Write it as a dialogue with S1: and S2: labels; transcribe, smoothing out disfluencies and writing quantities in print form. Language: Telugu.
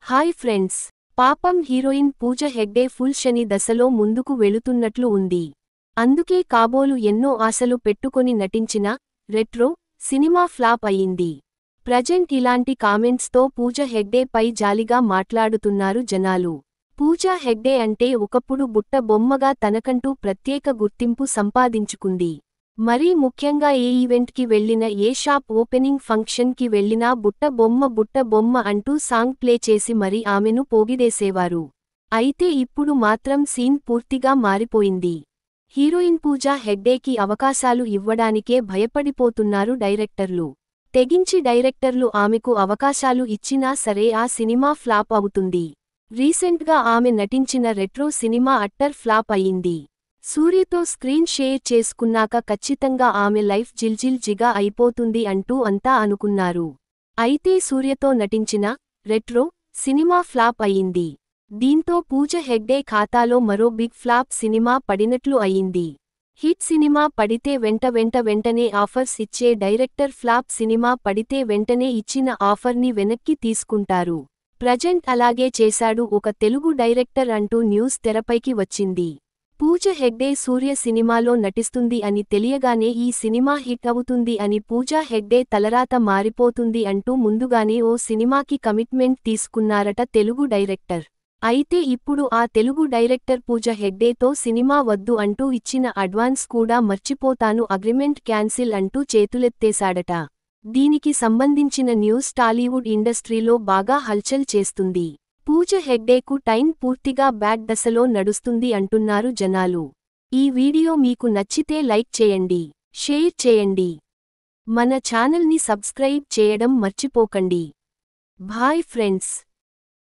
S1: హాయ్ ఫ్రెండ్స్, పాపం హీరోయిన్ పూజ హెగ్డే ఫుల్ శని దశలో ముందుకు వెళుతున్నట్లు ఉంది. అందుకే కాబోలు ఎన్నో ఆశలు పెట్టుకొని నటించిన రెట్రో సినిమా ఫ్లాప్ అయ్యింది. ప్రజెంట్ ఇలాంటి కామెంట్స్తో పూజ హెగ్డే పై జాలిగా మాట్లాడుతున్నారు జనాలు. పూజా హెగ్డే అంటే ఒకప్పుడు బుట్ట బొమ్మగా తనకంటూ ప్రత్యేక గుర్తింపు సంపాదించుకుంది. మరీ ముఖ్యంగా ఏ ఈవెంట్కి వెళ్లినా, ఏ షాప్ ఓపెనింగ్ ఫంక్షన్కి వెళ్లినా బుట్ట బొమ్మ అంటూ సాంగ్ ప్లే చేసి మరీ ఆమెను పోగిడేసేవారు. అయితే ఇప్పుడు మాత్రం సీన్ పూర్తిగా మారిపోయింది. హీరోయిన్ పూజా హెగ్డేకి అవకాశాలు ఇవ్వడానికే భయపడిపోతున్నారు డైరెక్టర్లు. తెగించి డైరెక్టర్లు ఆమెకు అవకాశాలు ఇచ్చినా సరే ఆ సినిమా ఫ్లాప్ అవుతుంది. రీసెంట్గా ఆమె నటించిన రెట్రో సినిమా అట్టర్ ఫ్లాప్ అయ్యింది. సూర్యతో స్క్రీన్ షేర్ చేసుకున్నాక ఖచ్చితంగా ఆమె లైఫ్ జిల్జిల్జిగా అయిపోతుంది అంటూ అంతా అనుకున్నారు. అయితే సూర్యతో నటించిన రెట్రో సినిమా ఫ్లాప్ అయ్యింది. దీంతో పూజ హెగ్డే ఖాతాలో మరో బిగ్ ఫ్లాప్ సినిమా పడినట్లు అయ్యింది. హిట్ సినిమా పడితే వెంటనే ఆఫర్స్ ఇచ్చే డైరెక్టర్ ఫ్లాప్ సినిమా పడితే వెంటనే ఇచ్చిన ఆఫర్ని వెనక్కి తీసుకుంటారు. ప్రజెంట్ అలాగే చేశాడు ఒక తెలుగు డైరెక్టర్ అంటూ న్యూస్ తెరపైకి వచ్చింది. పూజ హెగ్డే సూర్య సినిమాలో నటిస్తుంది అని తెలియగానే ఈ సినిమా హిట్ అవుతుంది అని పూజా హెగ్డే తలరాత మారిపోతుంది అంటూ ముందుగానే ఓ సినిమాకి కమిట్మెంట్ తీసుకున్నారట తెలుగు డైరెక్టర్. అయితే ఇప్పుడు ఆ తెలుగు డైరెక్టర్ పూజ హెగ్డేతో సినిమా వద్దు అంటూ ఇచ్చిన అడ్వాన్స్ కూడా మర్చిపోతాను, అగ్రిమెంట్ క్యాన్సిల్ అంటూ చేతులెత్తేశాడట. దీనికి సంబంధించిన న్యూస్ టాలీవుడ్ ఇండస్ట్రీలో బాగా హల్చల్ చేస్తుంది. పూజ హెగ్డేకు టైం పూర్తిగా బ్యాడ్ దశలో నడుస్తుంది అంటున్నారు జనాలు. ఈ వీడియో మీకు నచ్చితే లైక్ చేయండి, షేర్ చేయండి. మన ఛానల్ని సబ్స్క్రైబ్ చేయడం మర్చిపోకండి. Bye friends.